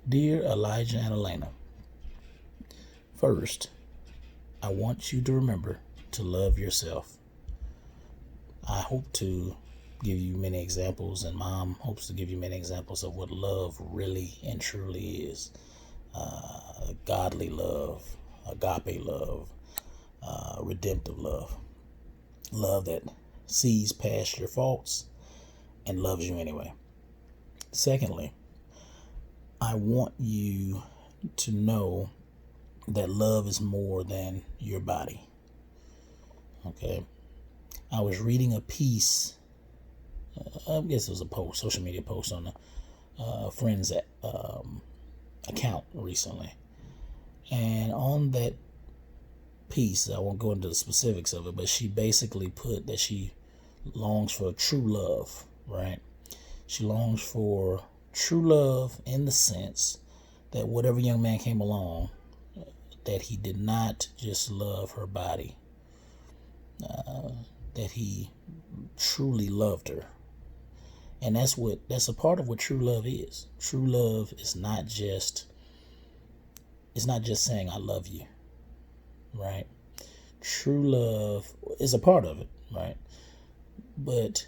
Dear Elijah and Elaina, first, I want you to remember to love yourself. I hope to give you many examples, and Mom hopes to give you many examples of what love really and truly is. Godly love, agape love, redemptive love, love that sees past your faults and loves you anyway. Secondly, I want you to know that love is more than your body. Okay. I was reading a piece, I guess it was a post, social media post on a friend's account recently. And on that piece, I won't go into the specifics of it, but she basically put that she longs for true love, right? She longs for true love in the sense that whatever young man came along, that he did not just love her body, that he truly loved her. And that's a part of what true love is. True love is not just saying I love you, right? True love is a part of it, right? But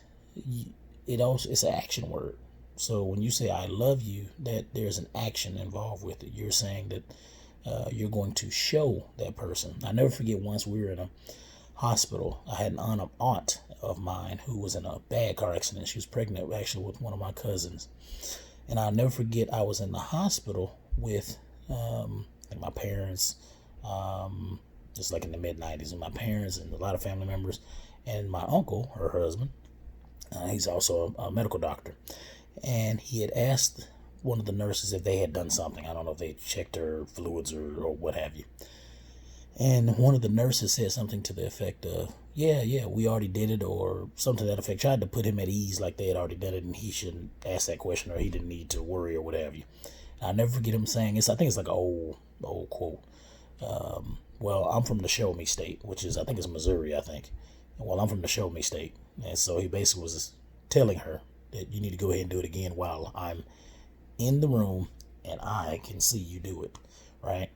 it's an action word. So when you say I love you, that there's an action involved with it. You're saying that you're going to show that person. I never forget, once we were in a hospital, I had an aunt of mine who was in a bad car accident. She was pregnant actually with one of my cousins. And I'll never forget, I was in the hospital with like my parents, just like in the mid-90s, with my parents and a lot of family members, and my uncle, her husband. He's also a medical doctor. And he had asked one of the nurses if they had done something. I don't know if they checked her fluids or what have you. And one of the nurses said something to the effect of, yeah, we already did it, or something to that effect. Tried to put him at ease, like they had already done it and he shouldn't ask that question, or he didn't need to worry, or what have you. And I'll never forget him saying, I think it's like an old quote. Well, I'm from the Show Me State, which is, I think it's Missouri, I think. Well, I'm from the Show Me State. And so he basically was telling her that you need to go ahead and do it again while I'm in the room and I can see you do it, right?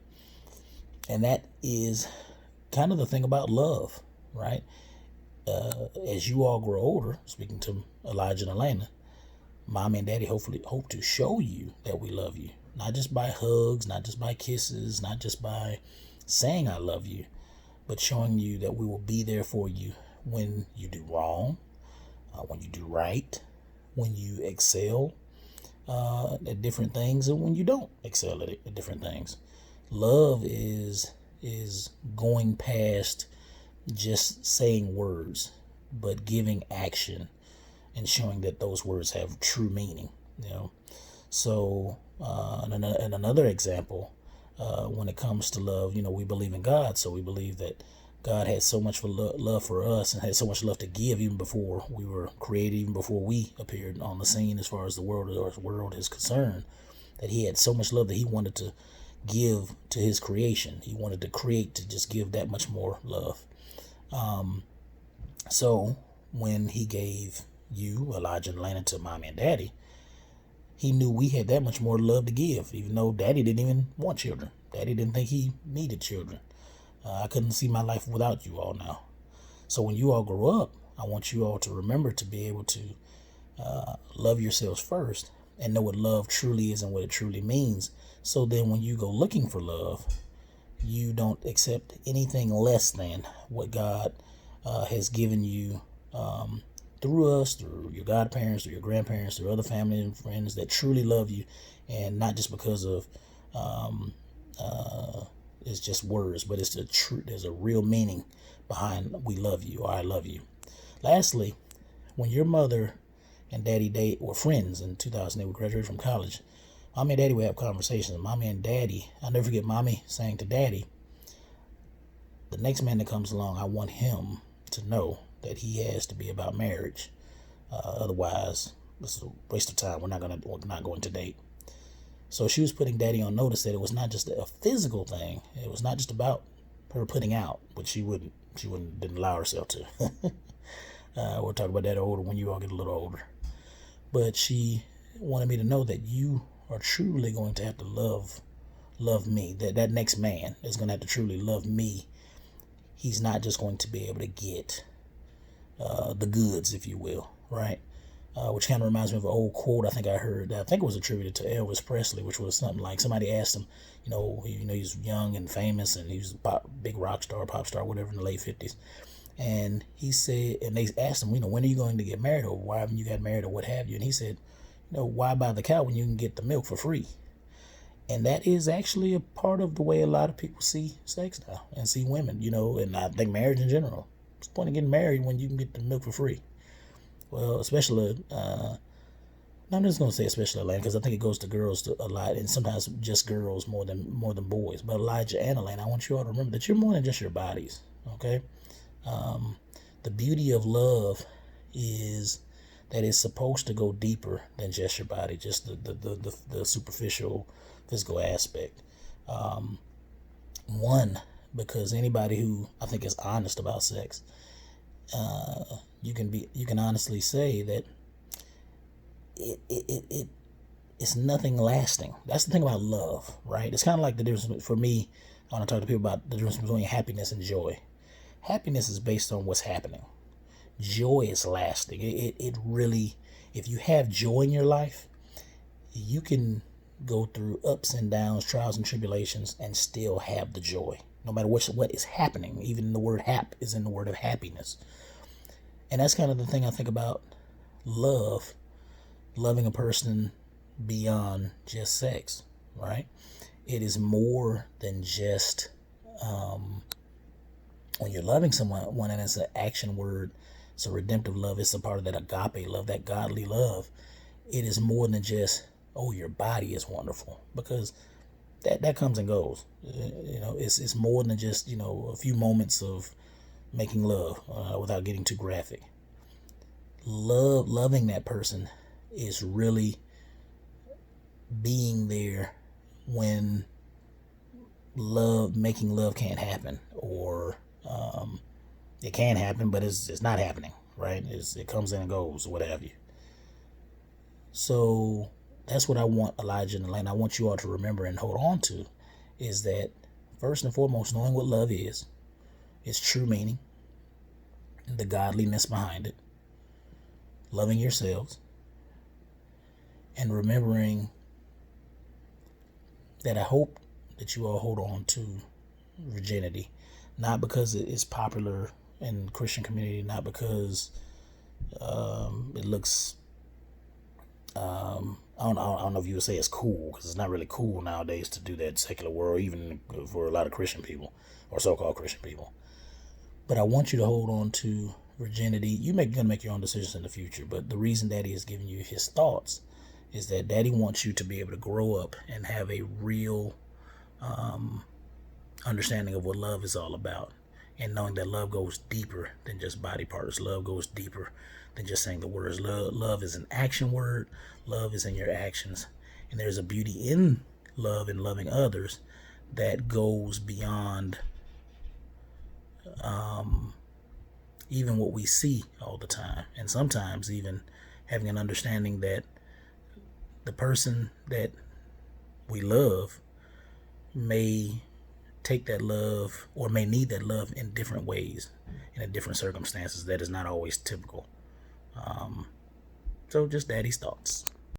And that is kind of the thing about love, right? As you all grow older, speaking to Elijah and Elaina, Mommy and Daddy hopefully hope to show you that we love you. Not just by hugs, not just by kisses, not just by saying I love you, but showing you that we will be there for you when you do wrong, when you do right, when you excel at different things, and when you don't excel at different things. Love is going past just saying words, but giving action and showing that those words have true meaning. So and another example, when it comes to love, we believe in God, so we believe that God had so much love for us and had so much love to give even before we were created, even before we appeared on the scene as far as the world is concerned, that he had so much love that he wanted to give to his creation. He wanted to create to just give that much more love. So when he gave you, Elijah and Elaina, to Mommy and Daddy, he knew we had that much more love to give, even though Daddy didn't even want children. Daddy didn't think he needed children. I couldn't see my life without you all now. So when you all grow up, I want you all to remember to be able to love yourselves first and know what love truly is and what it truly means. So then when you go looking for love, you don't accept anything less than what God has given you through us, through your godparents, through your grandparents, through other family and friends that truly love you, and not just because of it's just words, but it's the truth. There's a real meaning behind we love you or I love you. Lastly, when your mother and Daddy were friends in 2008, we graduated from college, Mommy and Daddy would have conversations. Mommy and Daddy, I'll never forget Mommy saying to Daddy, the next man that comes along, I want him to know that he has to be about marriage. Otherwise, this is a waste of time. We're not going to date. So she was putting Daddy on notice that it was not just a physical thing. It was not just about her putting out, which she didn't allow herself to. We'll talk about that older when you all get a little older. But she wanted me to know that you are truly going to have to love me. That next man is going to have to truly love me. He's not just going to be able to get the goods, if you will, right? Which kind of reminds me of an old quote I think I heard. I think it was attributed to Elvis Presley, which was something like somebody asked him, he's young and famous, and he was a big rock star, pop star, whatever, in the late 50s. And he said, and they asked him, when are you going to get married, or why haven't you got married, or what have you? And he said, why buy the cow when you can get the milk for free? And that is actually a part of the way a lot of people see sex now and see women, and I think marriage in general. What's the point of getting married when you can get the milk for free? Well, especially, I'm just going to say especially Elaina, because I think it goes to girls a lot, and sometimes just girls more than boys. But Elijah and Elaina, I want you all to remember that you're more than just your bodies, okay? The beauty of love is that it's supposed to go deeper than just your body, just the superficial physical aspect. One, because anybody who I think is honest about sex, you can honestly say that it's nothing lasting. That's the thing about love, right? It's kind of like the difference for me. I want to talk to people about the difference between happiness and joy. Happiness is based on what's happening. Joy is lasting. It really, if you have joy in your life, you can go through ups and downs, trials and tribulations, and still have the joy, no matter what is happening. Even the word hap is in the word of happiness. And that's kind of the thing I think about love, loving a person beyond just sex, right? It is more than just when you're loving someone, and it's an action word, it's a redemptive love, it's a part of that agape love, that godly love. It is more than just, your body is wonderful, because that comes and goes. It's more than just, a few moments of making love, without getting too graphic. Loving that person is really being there when making love can't happen, or it can happen, but it's not happening, right? It comes and goes, what have you. So that's what I want Elijah and Elaina, I want you all to remember and hold on to, is that first and foremost, knowing what love is, its true meaning, the godliness behind it, loving yourselves, and remembering that I hope that you all hold on to virginity, not because it's popular in the Christian community, not because it looks, I don't know if you would say it's cool, because it's not really cool nowadays to do that in secular world, even for a lot of Christian people, or so-called Christian people. But I want you to hold on to virginity. You're going to make your own decisions in the future, but the reason Daddy is giving you his thoughts is that Daddy wants you to be able to grow up and have a real understanding of what love is all about, and knowing that love goes deeper than just body parts. Love goes deeper than just saying the words. Love is an action word. Love is in your actions, and there's a beauty in love and loving others that goes beyond even what we see all the time, and sometimes even having an understanding that the person that we love may take that love, or may need that love in different ways, in different circumstances that is not always typical. So just Daddy's thoughts.